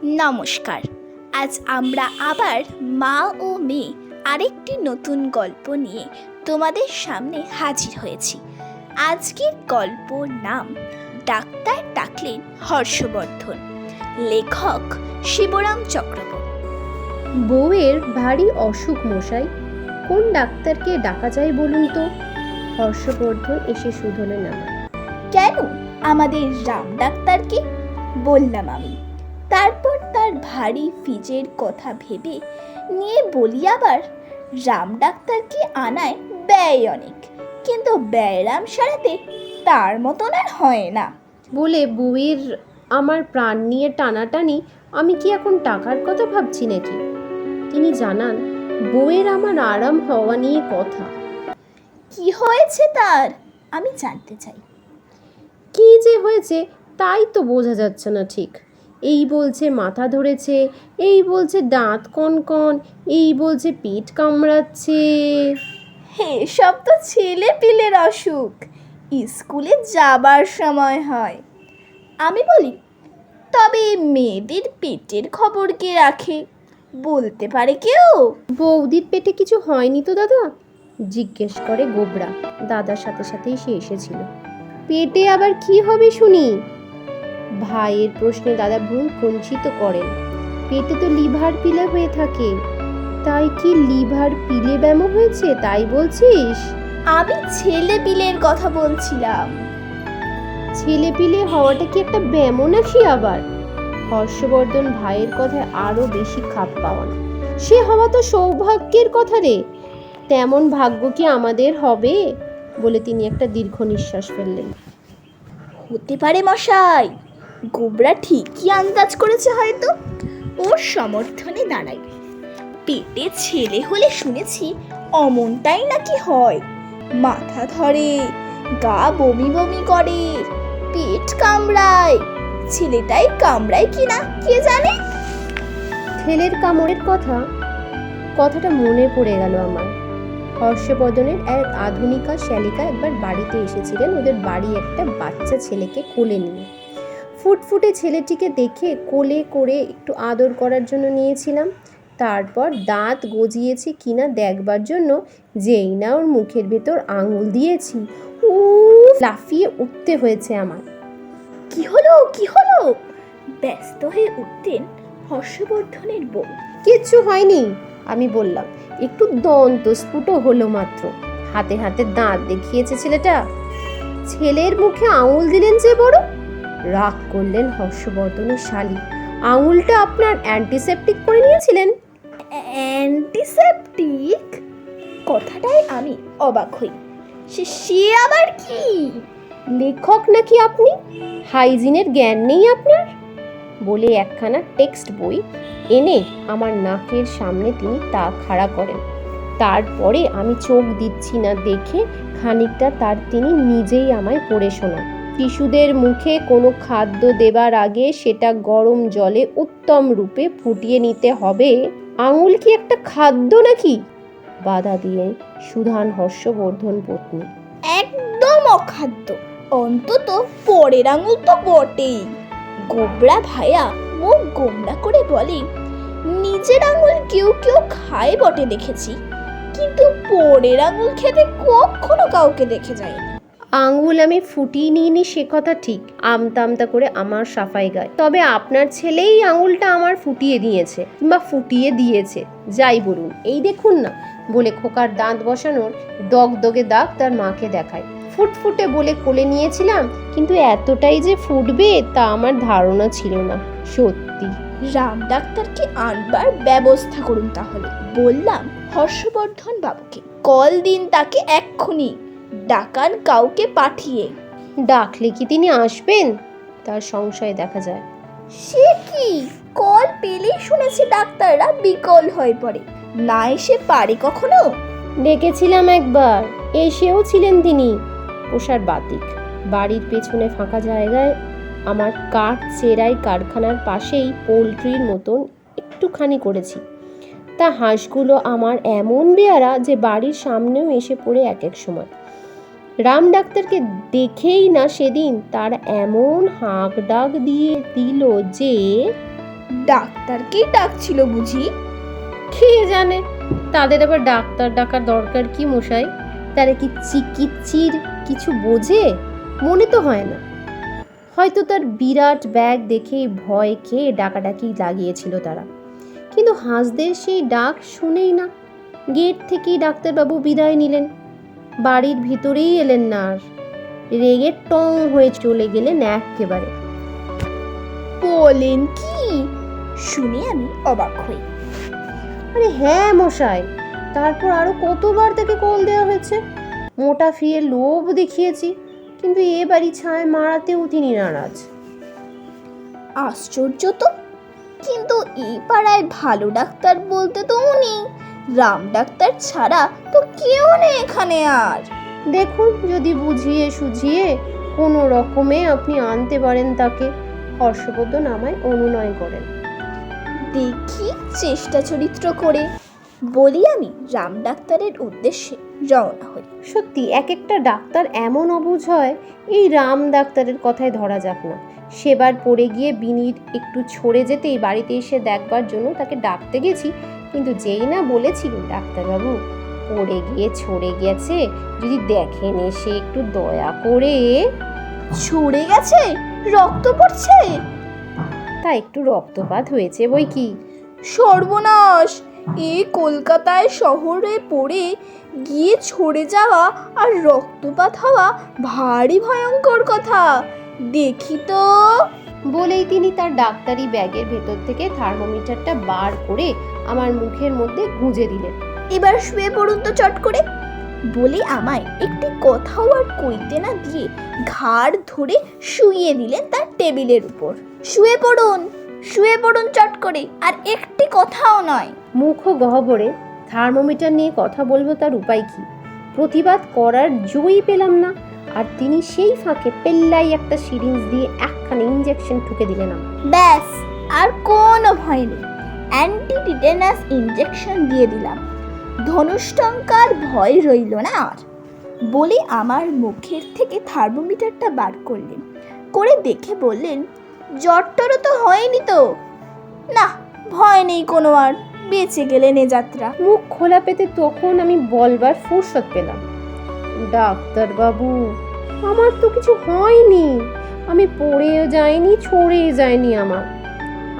নমস্কার। আজ আমরা আবার মা ও মেয়ে আরেকটি নতুন গল্প নিয়ে তোমাদের সামনে হাজির হয়েছি। আজকের গল্পর নাম ডাক্তার ডাকলেন হর্ষবর্ধন। লেখক শিবরাম চক্রবর্তী। বউয়ের ভারী অসুখ মশাই, কোন ডাক্তারকে ডাকা যায় বলুন তো? হর্ষবর্ধন এসে শুধলেন আমার। কেন, আমাদের রাম ডাক্তারকে, বললাম আমি। তারপর তার ভারী ফিজের কথা ভেবে নিয়ে বলি আবার, রাম ডাক্তারকে আনায় ব্যয় অনেক, কিন্তু ব্যায়াম সারাতে তার মতন আর হয় না। বলে বউয়ের আমার প্রাণ নিয়ে টানাটানি, আমি কি এখন টাকার কথা ভাবছি নাকি? তিনি জানান, বউয়ের আমার আরাম হওয়া নিয়ে কথা। কি হয়েছে তার, আমি জানতে চাই। কি যে হয়েছে তাই তো বোঝা যাচ্ছে না ঠিক। এই বলছে মাথা ধরেছে, এই বলছে দাঁত কনকন, এই বলছে পেট কামড়াচ্ছে। হে, সব তো ছেলে পিলের অসুখ, স্কুলে যাবার সময় হয়। আমি বলি, তবে মেয়েদের পেটের খবর কে রাখে, বলতে পারে কেউ? বৌদির পেটে কিছু হয়নি তো দাদা? জিজ্ঞেস করে গোবরা। দাদার সাথে সাথেই সে এসেছিল। পেটে আবার কি হবে শুনি? ভাইয়ের প্রশ্নে দাদা ভ্রু কুঞ্চিত করেন। পেটে তো লিভার পিলে হয়ে থাকে। তাই কি লিভার পিলে ব্যামো হয়েছে তাই বলছিস? আমি ছেলে পিলের কথা বলছিলাম। ছেলে পিলে হওয়াটা কি একটা ব্যামো নাকি আবার? হর্ষবর্ধন ভাইয়ের কথায় আরো বেশি খাপ পাওয়ান। সে হওয়া তো সৌভাগ্যের কথা রে। তেমন ভাগ্য কি আমাদের হবে? বলে তিনি একটা দীর্ঘ নিঃশ্বাস ফেললেন। হতে পারে মশাই, গোবরা ঠিকই আন্দাজ করেছে হয়তো। ওর সমর্থনে দাঁড়াই। পেটে ছেলে হলে শুনেছি অমনটাই নাকি হয়। মাথা ধরে, গা বমি বমি করে, পেট কামড়ায়। ছেলেটাই কামড়ায় কিনা কে জানে। ছেলের কামড়ের কথাটা মনে পড়ে গেল আমার। হর্ষবর্ধনের এক আধুনিকা শ্যালিকা একবার বাড়িতে এসেছিলেন ওদের বাড়ি একটা বাচ্চা ছেলেকে কোলে নিয়ে। ফুটফুটে ছেলেটিকে দেখে কোলে করে একটু আদর করার জন্য নিয়েছিলাম। তারপর দাঁত গজিয়েছে কিনা দেখবার জন্য যেই না ওর মুখের ভেতর আঙুল দিয়েছি, লাফিয়ে উঠতে হয়েছে আমার। কি হলো কি হলো, ব্যস্ত হয়ে উঠতেন হর্ষবর্ধনের বউ। কিচ্ছু হয়নি, আমি বললাম। একটু দন্তস্ফুট হলো মাত্র। হাতে হাতে দাঁত দেখিয়েছে ছেলেটা। ছেলের মুখে আঙুল দিলেন যে বড়। রাগ করলেন হর্ষবর্ধনের শালী। আঙুলটা আপনার অ্যান্টিসেপটিক করে নিয়েছিলেন? অ্যান্টিসেপটিক? কথাটাই আমি অবাক হই। সে আবার কি? লেখক নাকি আপনি? হাইজিনের জ্ঞান নেই আপনার? বলে একখানা টেক্সট বই এনে আমার নাকের সামনে তিনি তা খাড়া করেন। তারপরে আমি চোখ দিচ্ছি না দেখে খানিকটা তার তিনি নিজেই আমায় পড়ে শোনান। শিশুদের মুখে কোনো খাদ্য দেবার আগে সেটা গরম জলে উত্তম রূপে ফুটিয়ে নিতে হবে। আঙুল কি একটা খাদ্য নাকি? বাধা দিয়ে সুধান হর্ষবর্ধন পত্নী। একদম অখাদ্য, অন্তত পরের আঙুল তো বটেই। গোবরা ভাইয়া মুখ গোমড়া করে বলে, নিজের আঙুল কেউ কেউ খায় বটে দেখেছি, কিন্তু পরের আঙুল খেতে কখনো কাউকে দেখে যায়নি। আঙুল আমি ফুটিয়ে নিইনি সে কথা ঠিক, আমতা আমতা করে আমার সাফাই গায়। তবে আপনার ছেলেই আঙুলটা আমার ফুটিয়ে দিয়েছে, কিংবা ফুটিয়ে দিয়েছে, যাই বলুন। এই দেখুন না, বলে খোকার দাঁত বসানোর দগদগে দাগ তার মাকে দেখায়। ফুটফুটে বলে কোলে নিয়েছিলাম, কিন্তু এতটাই যে ফুটবে তা আমার ধারণা ছিল না। সত্যি রাম ডাক্তারকে আনবার ব্যবস্থা করুন তাহলে, বললাম হর্ষবর্ধন বাবুকে। কল দিন তাকে এক্ষুনি, ডাকান কাউকে পাঠিয়ে। ডাকলে কি তিনি আসবেন? তার সংশয় দেখা যায়। সে কি, কল পেলেই শুনেছি ডাক্তাররা বিকল হয়ে পড়ে, না এসে পারে কখনো? ডেকেছিলাম একবার, এসেও ছিলেন তিনি। পোষার বাতিক বাড়ির পেছনে ফাঁকা জায়গায় আমার কাঠ চেরাই কারখানার পাশেই পোলট্রির মতন একটুখানি করেছি। তা হাঁসগুলো আমার এমন বেয়ারা যে বাড়ির সামনেও এসে পড়ে এক এক সময়। রাম ডাক্তারকে দেখেই না সেদিন তার এমন হাঁক ডাক দিয়ে দিল যে ডাক্তারকেই ডাকছিল বুঝি? কে জানে, তাদের আবার ডাক্তার ডাকার দরকার কি মশাই? তারা কি চিকিৎসির কিছু বোঝে? মনে তো হয় না। হয়তো তার বিরাট ব্যাগ দেখে ভয় খেয়ে ডাকাডাকি লাগিয়েছিল তারা, কিন্তু হাঁসদের সেই ডাক শুনেই না। গেট থেকেই ডাক্তারবাবু বিদায় নিলেন, বাড়ির ভিতরেই এলেন না আর। রেগে টং হয়ে চলে গেলেন একেবারে। বলেন কি? শুনে আমি অবাক হই। আরে হ্যাঁ মশাই, তারপর আরো কতবার তাকে কল দেওয়া হয়েছে, মোটা ফিয়ে লোভ দেখিয়েছি, কিন্তু এ বাড়ি ছায় মারাতেও তিনি নারাজ। আশ্চর্য তো, কিন্তু এই পাড়ায় ভালো ডাক্তার বলতে তো উনি, রাম ডাক্তার ছাড়া তো কেউ নেই এখানে আর। দেখুন যদি বুঝিয়ে সুঝিয়ে কোনো রকমে আপনি আনতে পারেন তাকে। হর্ষবর্ধন আমায় অনুনয় করেন। দেখি চেষ্টা চরিত্র করে, বলি আমি রাম ডাক্তারের উদ্দেশ্যে রওনা হই। সত্যি এক একটা ডাক্তার এমন অবুঝ হয়, এই রাম ডাক্তারের কথায় ধরা যাক না। সেবার পড়ে গিয়ে বিনির একটু ছড়ে যেতেই বাড়িতে এসে দেখবার জন্য তাকে ডাকতে গেছি, কিন্তু যেই না বলেছি ডাক্তারবাবু পড়ে গিয়ে ছড়ে গেছে, যদি দেখেন এসে একটু দয়া করে। ছড়ে গেছে? রক্ত পড়ছে? তা একটু রক্তপাত হয়েছে বই কি। সর্বনাশ! এই কলকাতায় শহরে পড়ে গিয়ে ছড়ে যাওয়া আর রক্তপাত হওয়া ভারী ভয়ঙ্কর কথা। দেখি তো। বলেই তিনি তার ডাক্তারি ব্যাগের ভেতর থেকে থার্মোমিটারটা বার করে আমার মুখের মধ্যে গুঁজে দিলেন। এবার শুয়ে পড়ুন তো চট করে, বলে আমায় একটি কথাও আর কইতে না দিয়ে ঘাড় ধরে শুইয়ে দিলেন তার টেবিলের উপর। শুয়ে পড়ুন, শুয়ে পড়ুন চট করে, আর একটি কথাও নয়। মুখ গহ্বরে থার্মোমিটার নিয়ে কথা বলবো, তার উপায় কি? প্রতিবাদ করার জয়ই পেলাম না, আর তিনি সেই ফাঁকে পেল্লাই একটা সিরিঞ্জ দিয়ে একখানা ইঞ্জেকশন ঠুকে দিলেন আমার। ব্যাস, আর কোনো ভয় নেই। অ্যান্টি টিটেনাস ইঞ্জেকশন দিয়ে দিলাম, ধনুষ্টঙ্কার ভয় রইল না আর। বলে আমার মুখের থেকে থার্মোমিটারটা বার করলেন, করে দেখে বললেন, জ্বরটরও তো হয়নি তো? না, ভয় নেই কোনো আর, বেঁচে গেলেন এ যাত্রা। মুখ খোলা পেতে তখন আমি বলবার ফুরসত পেলাম, ডাক্তারবাবু আমার তো কিছু হয়নি, আমি পড়েও যাইনি ছড়ে যায়নি,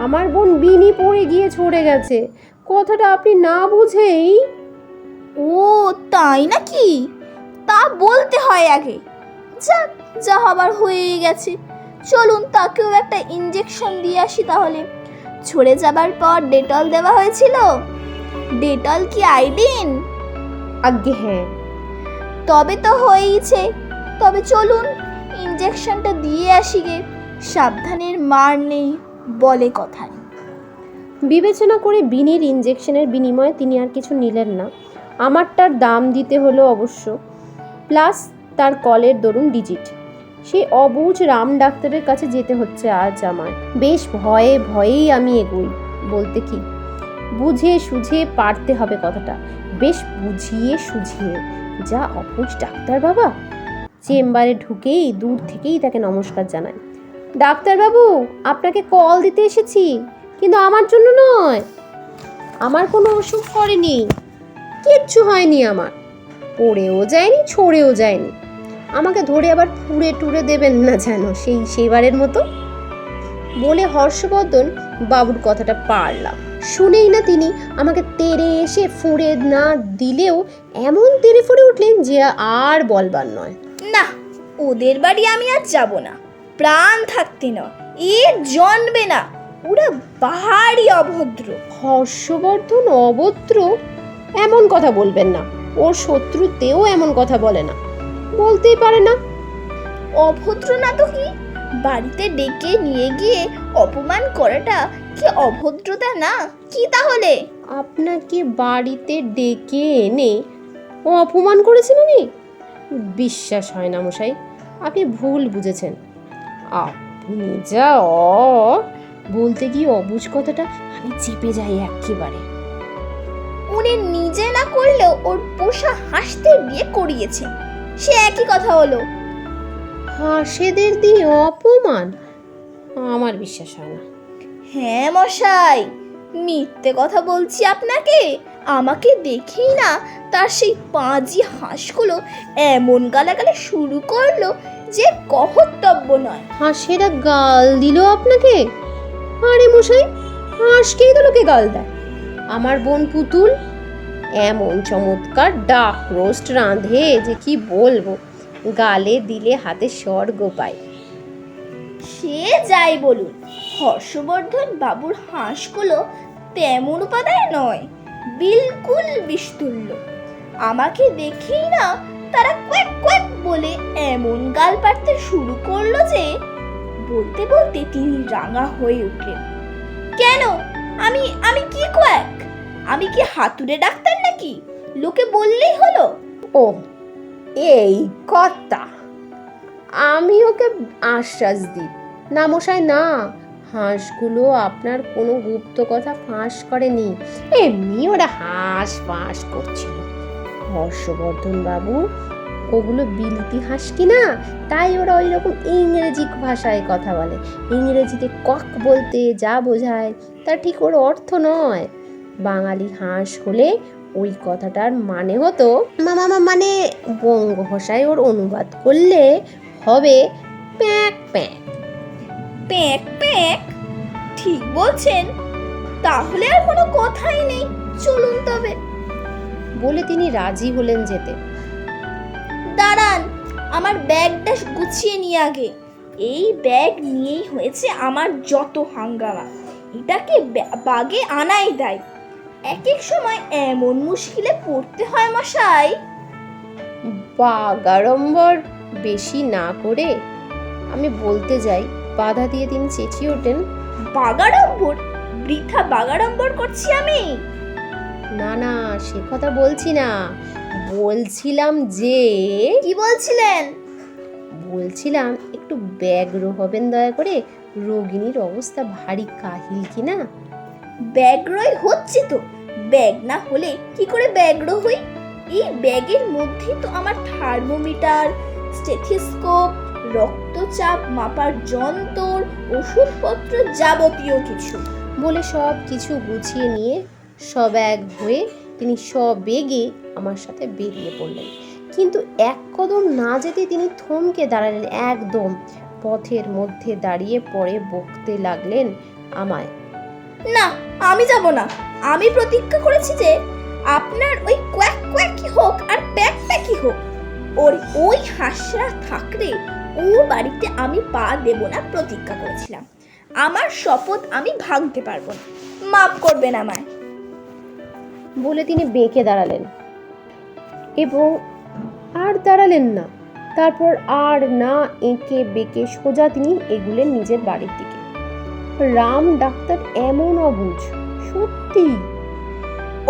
আমার বোন বিনি পড়ে গিয়ে ছড়ে গেছে, কথাটা আপনি না বুঝেই। ও তাই নাকি? তা বলতে হয় আগে। যাক, যা হবার হয়েই গেছে, চলুন তাকেও একটা ইঞ্জেকশন দিয়ে আসি তাহলে। ছড়ে যাবার পর ডেটল দেওয়া হয়েছিল? ডেটল কি আইডিন? আজ্ঞে হ্যাঁ। তবে তো হয়েইছে। তবে চলুন ইঞ্জেকশনটা দিয়ে আসি গে, সাবধানের মার নেই বলে কথায়। বিবেচনা করে বিনির ইঞ্জেকশনের বিনিময়ে তিনি আর কিছু নিলেন না। আমারটার দাম দিতে হলো অবশ্য, প্লাস তার কলের দরুন ডিজিট। সেই অবুঝ রাম ডাক্তারের কাছে যেতে হচ্ছে আজ আমায়। বেশ ভয়ে ভয়েই আমি এগোই, বলতে কি বুঝে সুঝে পারতে হবে কথাটা, বেশ বুঝিয়ে সুঝিয়ে। যা অবুঝ ডাক্তার বাবা! চেম্বারে ঢুকেই দূর থেকেই তাকে নমস্কার জানাই। ডাক্তারবাবু, আপনাকে কল দিতে এসেছি, কিন্তু আমার জন্য নয়। আমার কোনো অসুখ করেনি, কিচ্ছু হয়নি, আমার পড়েও যায়নি ছড়েও যায়নি। আমাকে ধরে আবার ফুঁড়ে টুড়ে দেবেন না যেন সেইবারের মতো। বলে হর্ষবর্ধন বাবুর কথাটা পারলাম। শুনেই না তিনি আমাকে তেড়ে এসে ফুঁড়ে না দিলেও এমন তেড়ে ফুঁড়ে উঠলেন যে আর বলবার নয়। না, ওদের বাড়ি আমি আর যাব না, প্রাণ থাকতে নয়, এ জন্মে না। ওরা ভারী অভদ্র। হর্ষবর্ধন অভদ্র? এমন কথা বলবেন না, ওর শত্রুতেও এমন কথা বলে না, বলতেই পারে না। অভদ্র না তো কি? বাড়িতে ডেকে নিয়ে গিয়ে অপমান করাটা কি অভদ্রতা না কি তাহলে? আপনাকে বাড়িতে ডেকে এনে ও অপমান করেছেন উনি? বিশ্বাস হয় না মশাই, আপনি ভুল বুঝেছেন। আপনি যা বলতে গিয়ে অবুঝ কথাটা আমি চেপে যাই একেবারে। উনি নিজে না করলেও ওর পোষা হাসতে বিয়ে করিয়েছে, সে একই কথা হলো। হাসেদের দিয়ে অপমান? আমার বিশ্বাস হয় না। হ্যাঁ মশাই, মিথ্যে কথা বলছি আপনাকে? আমাকে দেখেই না তার সেই পাঁজি হাঁসগুলো এমন গালাগালি শুরু করলো যে কহতব্য নয়। হাঁসেরা গাল দিল আপনাকে? আরে মশাই, হাঁসকেই তো লোকে গাল দেয়। আমার বোন পুতুল এমন চমৎকার ডাক রোস্ট রাঁধে যে কি বলবো, গালে দিলে হাতে স্বর্গ পায়। সে যাই বলুন, হর্ষবর্ধন বাবুর হাঁসগুলো তেমন উপাদায় নয়, বিলকুল বিস্তুল্য। আমাকে দেখেই না তারা কোয়াক কোয়াক বলে এমন গাল পাড়তে শুরু করলো যে বলতে বলতে তিনি রাঙা হয়ে উঠলেন। কেন, আমি আমি কি কোয়াক? আমি কি হাতুড়ে ডাক্তার নাকি? লোকে বললেই হলো। ও এই কথা! আমি ওকে আশ্বাস দিই, না মশাই না, হাঁসগুলো আপনার কোনো গুপ্ত কথা ফাঁস করেনি, এমনি ওরা হাঁস ফাঁস করছিল। হর্ষবর্ধন বাবু ওগুলো বিলতি হাঁস কিনা, তাই ওরা ওই রকম ইংরেজি ভাষায় কথা বলে। ইংরেজিতে কক বলতে যা বোঝায় তা ঠিক ওর অর্থ নয়। বাঙালি হাঁস হলে ওই কথাটার মানে হতো মানে বঙ্গ ভাষায় ওর অনুবাদ করলে হবে প্যাক প্যাক। Pack pack? ঠিক বলছেন, তাহলে আর কোনো কথাই নেই, চলুন তবে। বলে তিনি রাজি হলেন যেতে। দাঁড়ান, আমার ব্যাগটা গুছিয়ে নিয়ে আগে। এই ব্যাগ নিয়েই হয়েছে আমার যত হাঙ্গামা। এটাকে বাগে আনাই দেয়। এক এক সময় এমন মুশকিলে পড়তে হয় মশাই। বাগাড়ম্বর বেশি না করে আমি বলতে যাই, বাধা দিয়ে তিনি চেঁচিয়ে ওঠেন, বাগাড়ম্বর? বৃথা বাগাড়ম্বর করছি আমি? না না, সে কথা বলছি না, বলছিলাম যে। কি বলছিলেন? বলছিলাম একটু ব্যগ্র হবেন দয়া করে, রোগিণীর অবস্থা ভারী কাহিল কিনা। ব্যগ্রই হচ্ছে তো, ব্যাগ না হলে কি করে ব্যগ্র হই? এই ব্যাগের মধ্যে তো আমার থার্মোমিটার, স্টেথিস্কোপ, রক্তচাপ মাপার যন্ত্র, ওষুধপত্র, যাবতীয় কিছু। বলে সব কিছু গুছিয়ে নিয়ে সব এক হয়ে তিনি সবেগে আমার সাথে বেরিয়ে পড়লেন। কিন্তু এক কদম না যেতে তিনি থমকে দাঁড়ালেন একদম। পথের মধ্যে দাঁড়িয়ে পড়ে বকতে লাগলেন আমায়। না, আমি যাব না। আমি প্রতিজ্ঞা করেছি যে আপনার ওই কোয়াক কোয়াকি হোক আর প্যাক প্যাকি হোক, ওই হাঁসরা থাকলে ও বাড়িতে আমি পা দেব না, প্রতিজ্ঞা করেছিলাম। আমার শপথ আমি ভাঙতে পারবো না, মাফ করবেন আমায়। বলে তিনি বেঁকে দাঁড়ালেন এবং আর দাঁড়ালেন না। তারপর আর না এঁকে বেঁকে সোজা তিনি এগুলেন নিজের বাড়ির দিকে। রাম ডাক্তার এমন অবুঝ, সত্যি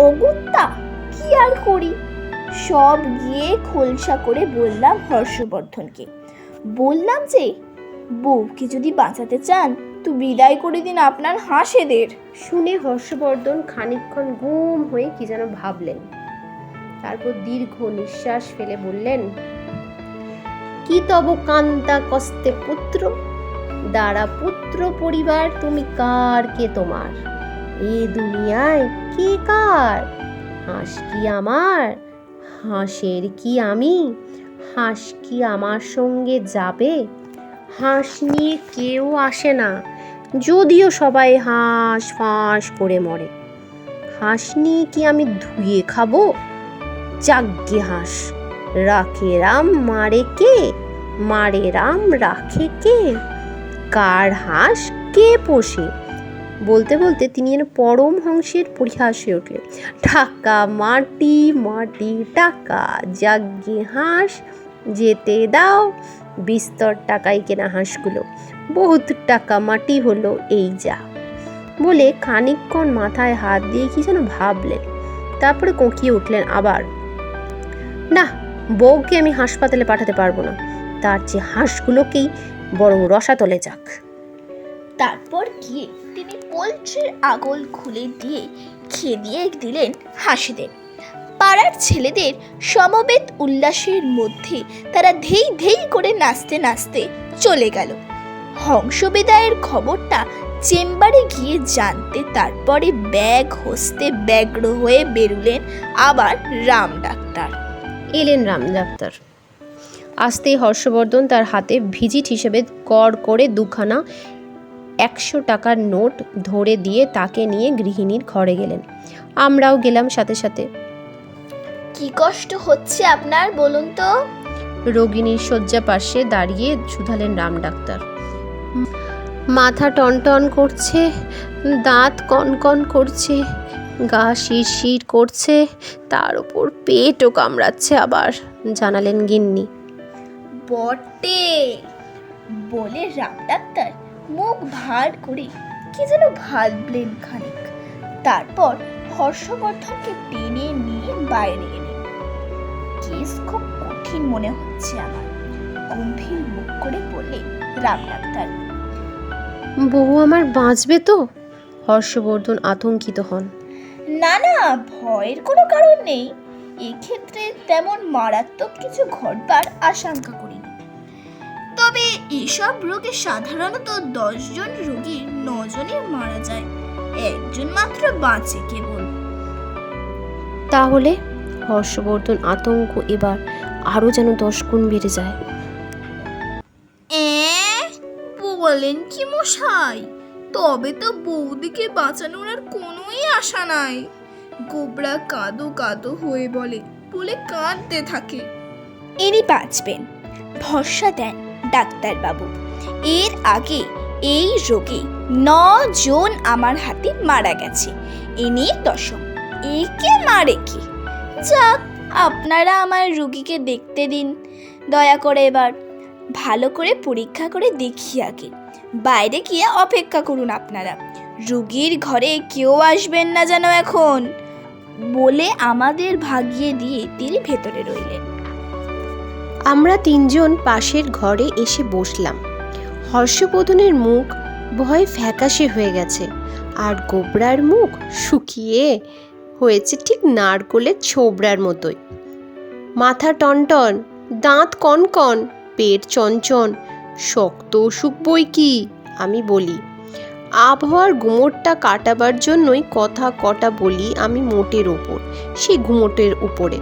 অগুত্তা, কি আর করি, সব গিয়ে খোলসা করে বললাম হর্ষবর্ধনকে। বললাম যে বউকে যদি বাঁচাতে চান তো বিদায় করে দিন আপনার হাঁসেদের। শুনে হর্ষবর্ধন খানিকক্ষণ গুম হয়ে কি যেন ভাবলেন। তারপর দীর্ঘ নিঃশ্বাস ফেলে বললেন, কি তব কান্তা কস্তে পুত্র, দাঁড়া পুত্র পরিবার তুমি কার কে তোমার, এ দুনিয়ায় কে কার, হাঁস কি আমার, হাঁসের কি আমি, হাঁস কি আমার সঙ্গে যাবে, হাঁস নিয়ে কেউ আসে না, যদিও সবাই হাঁস ফাঁস করে মরে, হাঁস নিয়ে কি আমি ধুয়ে খাবো, যাগ্গে হাঁস, রাখে রাম মারে কে, মারে রাম রাখে কে, কার হাঁস কে পোষে। বলতে বলতে তিনি যেন পরমহংসের পরিহাস হয়ে উঠলেন। টাকা মাটি, মাটি টাকা, যাগ্গে হাঁস, যেতে দাও, বিস্তর টাকায় কেনা হাঁসগুলো, বহুত টাকা মাটি হলো এই যা। বলে খানিকক্ষণ মাথায় হাত দিয়ে কি যেন ভাবলেন, তারপরে কোঁকিয়ে উঠলেন আবার, না, বউকে আমি হাসপাতালে পাঠাতে পারবো না, তার চেয়ে হাঁসগুলোকেই বরং রসাতলে যাক। তারপর গিয়ে তিনি পোল্ট্রির আগল খুলে দিয়ে খেদিয়ে দিলেন হাঁসেদের। পাড়ার ছেলেদের সমবেত উল্লাসের মধ্যে তারা ধেই ধেই করে নাচতে নাচতে চলে গেল। হংস বিদায়ের খবরটা চেম্বারে গিয়ে জানতে তারপরে ব্যাগ হস্তে ব্যগ্র হয়ে বেরুলেন আবার রাম ডাক্তার। এলেন রাম ডাক্তার। আসতেই হর্ষবর্ধন তার হাতে ভিজিট হিসেবে কর করে দুখানা 100 টাকার নোট ধরে দিয়ে তাকে নিয়ে গৃহিণীর ঘরে গেলেন। আমরাও গেলাম সাথে সাথে। কি কষ্ট হচ্ছে আপনার বলুন তো? রোগিণীর শয্যা পাশে দাঁড়িয়ে শুধালেন রাম ডাক্তার। মাথা টনটন করছে, দাঁত কনকন করছে, গা শিরশির করছে, তার উপর পেটও কামড়াচ্ছে আবার, জানালেন গিন্নি। বটে, বলে রাম ডাক্তার মুখ ভার করে কি যেন ভাবলেন খানিক, তারপর হর্ষবর্ধনকে টেনে নিয়ে বাইরে এলেন। কেস খুব কঠিন মনে হচ্ছে আমার, গম্ভীর মুখ করে বললেন রাম ডাক্তার। বউ আমার বাঁচবে তো? হর্ষবর্ধন আতঙ্কিত হন। না না, ভয়ের কোনো কারণ নেই, এক্ষেত্রে তেমন মারাত্মক কিছু ঘটবার আশঙ্কা করিনি। তবে এসব রোগে সাধারণত 10 জন রোগীর 9 জনই মারা যায়, একজন মাত্র বাঁচে কেবল। তাহলে? হর্ষবর্ধন আতঙ্ক এবার আরো যেন 10 গুণ বেড়ে যায়। বলেন কি মশাই? তবে তো বৌদিকে বাঁচানোর আর কোনোই আশা নাই। গোবরা কাঁদো কাঁদো হয়ে বলে কাঁদতে থাকে। ইনি বাঁচবেন, ভরসা দেন ডাক্তারবাবু। এর আগে এই রোগে 9 জন আমার হাতে মারা গেছে, ইনি 10ম। একে মারে কি? যাক, আপনারা আমার রোগীকে দেখতে দিন দয়া করে। এবার ভালো করে পরীক্ষা করে দেখি আগে, বাইরে গিয়ে অপেক্ষা করুন আপনারা। রোগীর ঘরে কেউ আসবেন না যেন এখন, বলে আমাদের ভাগিয়ে দিয়ে তিনি ভেতরে রইলেন। আমরা 3 জন পাশের ঘরে এসে বসলাম। হর্ষবর্ধনের মুখ ভয়ে ফ্যাকাশে হয়ে গেছে, আর গোবরার মুখ শুকিয়ে হয়েছে ঠিক নারকোলের ছোবড়ার মতোই। মাথা টনটন, দাঁত কনকন, পেট চঞ্চন, শক্ত অসুখ বই কি। আমি বলি, আবহাওয়ার গুমোটটা কাটাবার জন্যই কথা কটা বলি আমি মোটের ওপর, সেই গুমোটের উপরে।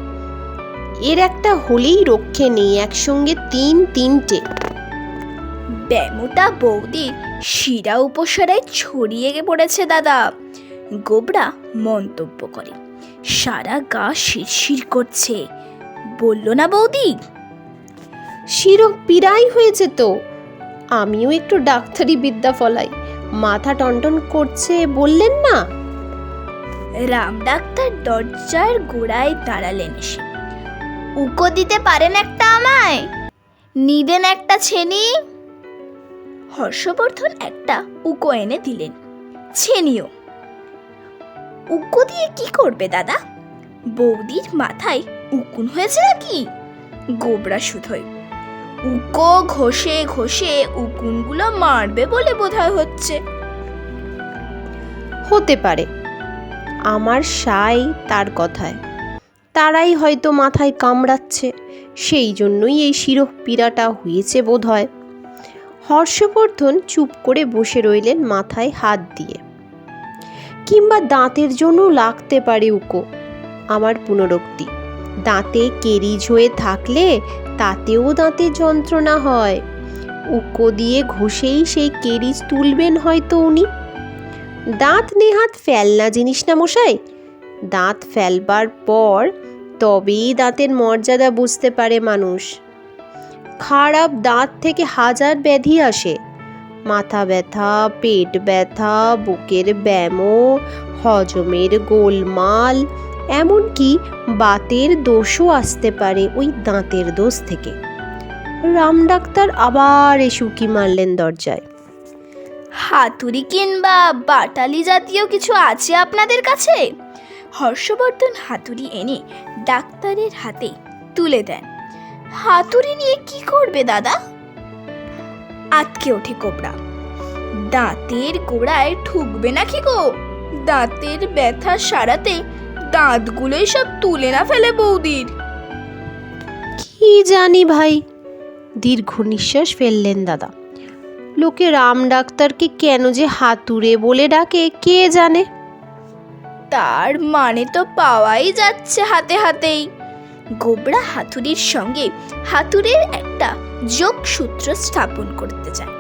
এর একটা হলেই রক্ষে নেই, একসঙ্গে 3-3টে। ব্যামোটা বৌদির শিরা উপশিরায় ছড়িয়ে পড়েছে দাদা, গোবরা মন্তব্য করে। সারা গা শিরশির করছে, বলল না বৌদি? শিরক পীড়াই হয়েছে তো। আমিও একটু ডাক্তারি বিদ্যা ফলাই, মাথা টনটন করছে বললেন না। রাম ডাক্তার দরজার গোড়ায় দাঁড়ালেন এসে। উকো দিতে পারেন একটা আমায়? নিদেন একটা ছেনি। হর্ষবর্ধন একটা উকো এনে দিলেন, ছেনিও। উকো দিয়ে কি করবে দাদা? বৌদির মাথায় উকুন হয়েছে নাকি? গোবরা শুধোয়। উকো ঘষে ঘষে উকুনগুলো মারবে বলে বোধহয় হচ্ছে। হতে পারে, আমার সাই তার কথায়। তারাই হয়তো মাথায় কামড়াচ্ছে, সেই জন্যই এই শিরক পীড়াটা হয়েছে বোধ হয়। হর্ষবর্ধন চুপ করে বসে রইলেন মাথায় হাত দিয়ে। কিংবা দাঁতের জন্য লাগতে পারে উকো, আমার পুনরুক্তি। দাঁতে কেরিজ হয়ে থাকলে তাতেও দাঁতে যন্ত্রণা হয়, উকো দিয়ে ঘষেই সেই কেরিজ তুলবেন হয়তো উনি। দাঁত নেহাত ফেলনা জিনিস না মশাই, দাঁত ফেলবার পর তবেই দাঁতের মর্যাদা বুঝতে পারে মানুষ। খারাপ দাঁত থেকে হাজার ব্যাধি আসে, মাথা ব্যথা, পেট ব্যথা, বুকের ব্যামো, হজমের গোলমাল, এমনকি বাতের দোষও আসতে পারে ওই দাঁতের দোষ থেকে। রাম ডাক্তার আবার এসে উকি মারলেন দরজায়। হাতুড়ি কিংবা বাটালি জাতীয় কিছু আছে আপনাদের কাছে? হর্ষবর্ধন হাতুড়ি এনে ডাক্তারের হাতে তুলে দেন। হাতুড়ি নিয়ে কি করবে দাদা? আটকে ওঠে কোবরা। দাঁতের গোড়ায় ঠুকবে নাকি গো? দাঁতের ব্যথা সারাতে দাঁতগুলোই সব তুলে না ফেলে বৌদির? কি জানি ভাই, দীর্ঘ নিঃশ্বাস ফেললেন দাদা। লোকে রাম ডাক্তারকে কেন যে হাতুড়ে বলে ডাকে কে জানে। তার মানে তো পাওয়াই যাচ্ছে হাতে হাতেই। গোবরা হাতুড়ির সঙ্গে হাতুড়ির একটা যোগসূত্র স্থাপন করতে চায়।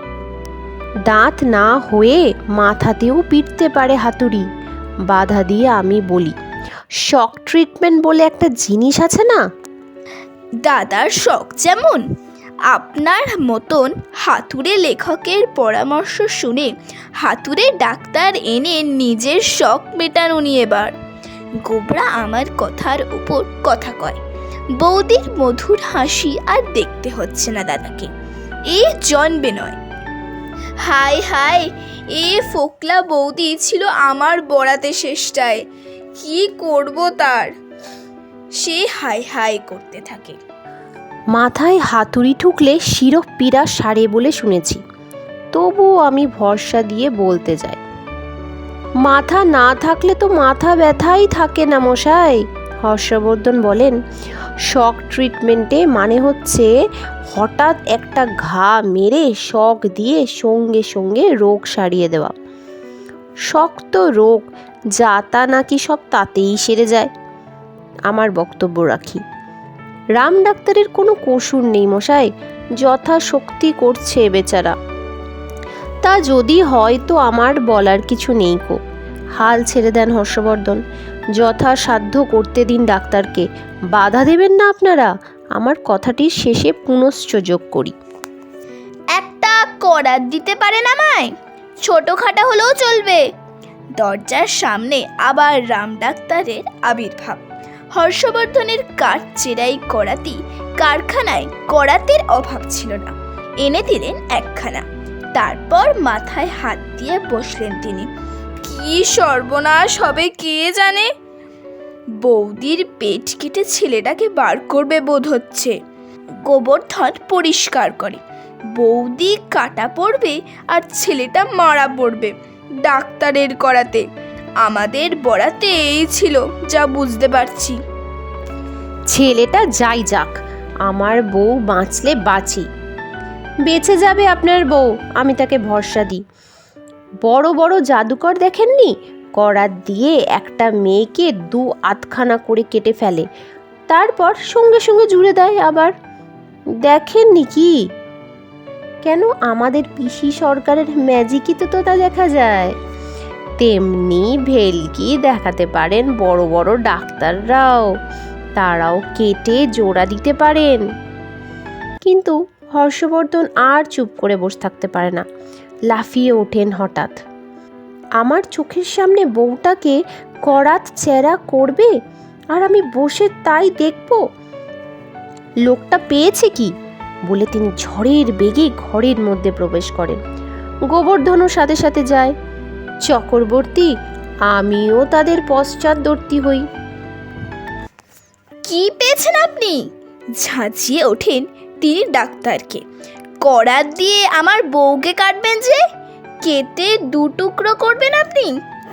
দাঁত না হয়ে মাথাতেও পিটতে পারে হাতুড়ি। বাধা দিয়ে আমি বলি, শক ট্রিটমেন্ট বলে একটা জিনিস আছে না? দাদার শখ যেমন, আপনার মতন হাতুড়ে লেখকের পরামর্শ শুনে হাতুড়ে ডাক্তার এনে নিজের শখ মেটানো নিয়ে এবার। গোবরা আমার কথার উপর কথা কয়। বৌদির মধুর হাসি আর দেখতে হচ্ছে না দাদাকে, এই জন্মে নয়। হায় হায়, এ ফোকলা বৌদি ছিল আমার বরাতে শেষটায়, কি করব তার। সে হায় হায় করতে থাকে। মাথায় হাতুড়ি ঠুকলে শিরোপীড়া সারে বলে শুনেছি, তবুও আমি ভরসা দিয়ে বলতে যাই, মাথা না থাকলে তো মাথা ব্যথাই থাকে না মশাই। হর্ষবর্ধন বলেন, শক ট্রিটমেন্টে মানে হচ্ছে হঠাৎ একটা ঘা মেরে শক দিয়ে সঙ্গে সঙ্গে রোগ সারিয়ে দেওয়া। শক্ত রোগ যা তা নাকি সব তাতেই সেরে যায়। আমার বক্তব্য রাখি, রাম ডাক্তারের কোনো কসুর নেই মশাই, যথাশক্তি করছে বেচারা। তা যদি হয় তো আমার বলার কিছু নেই কো। হাল ছেড়ে দেন হর্ষবর্ধন, যথাসাধ্য করতে দিন ডাক্তারকে, বাধা দেবেন না আপনারা। আমার কথাটির শেষে পুনশ্চ যোগ করি, একটা করাত দিতে পারেন আমায়, ছোটখাটো হলেও চলবে। দরজার সামনে আবার রাম ডাক্তারের আবির্ভাব। হর্ষবর্ধনের কাঠ চেরাই করাতি কারখানায় করাতের অভাব ছিল না, এনে দিলেন একখানা। তারপর মাথায় হাত দিয়ে বসলেন তিনি। কি সর্বনাশ হবে কে জানে। বৌদির পেট কেটে ছেলেটাকে বার করবে বোধ হচ্ছে। গোবর্ধন পরিষ্কার করে, বৌদি কাটা পড়বে আর ছেলেটা মারা পড়বে ডাক্তারের করাতে। আমাদের বরাতে এই ছিল, যা বুঝতে পারছি। ছেলেটা যাই যাক, আমার বউ বাঁচলে বাঁচি। বেঁচে যাবে আপনার বউ, আমি তাকে ভরসা দিই। বড় বড় জাদুকর দেখেননি, করাত দিয়ে একটা মেয়েকে 2 আধখানা করে কেটে ফেলে, তারপর সঙ্গে সঙ্গে জুড়ে দেয় আবার। দেখেননি কি? কেন, আমাদের পিসি সরকারের ম্যাজিকই তো তা দেখা যায়। তেমনি ভেলকি দেখাতে পারেন বড় বড় ডাক্তাররাও, তারাও কেটে জোড়া দিতে পারেন। কিন্তু হর্ষবর্ধন আর চুপ করে বসে থাকতে পারে না, লাফিয়ে ওঠেন হঠাৎ। আমার চোখের সামনে বউটাকে করাত চেরা করবে আর আমি বসে তাই দেখব? লোকটা পেয়েছে কি বলে তিনি ঝড়ের বেগে ঘরের মধ্যে প্রবেশ করেন। গোবর্ধনও সাথে সাথে যায়। চক্রবর্তী, আমিও তাদের পশ্চাৎবর্তী হই। কি পেয়েছেন আপনি? ঝাঁঝিয়ে ওঠেন তিনি ডাক্তারকে। করাত দিয়ে আমার বউকে কাটবেন যে? কেটে 2 টুকরো করবেন আপনি?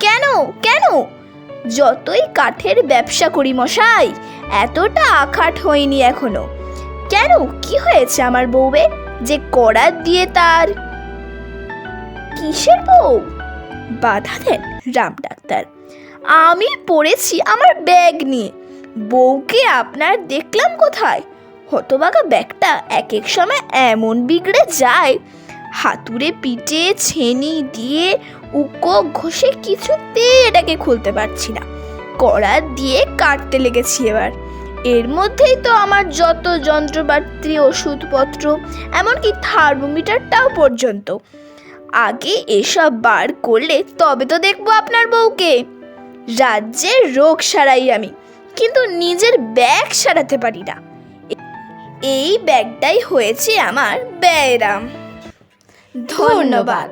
কেন কেন? যতই কাঠের ব্যবসা করি মশাই, এতটা আখাট হয়নি এখনো। কেন, কি হয়েছে আমার বউবে যে করাত দিয়ে তার? কিসের বউ? বাধা দেন রাম ডাক্তার। আমি পড়েছি আমার ব্যাগ নিয়ে, বউকে আপনার দেখলাম কোথায়? হতবাগা ব্যাগটা এক এক সময় এমন বিগড়ে যায়, হাতুড়ে পিটে ছেনি দিয়ে উকো ঘষে কিছুতে এটাকে খুলতে পারছি না। করাত দিয়ে কাটতে লেগেছি এবার। এর মধ্যেই তো আমার যত যন্ত্রপাতি, ওষুধপত্র, এমনকি থার্মোমিটারটাও পর্যন্ত। আগে এসব বার করলে তবে তো দেখবো আপনার বউকে। রাজ্যের রোগ সারাই আমি, কিন্তু নিজের ব্যাগ সারাতে পারি না। এই ব্যাগটাই হয়েছে আমার ব্যায়াম। ধন্যবাদ।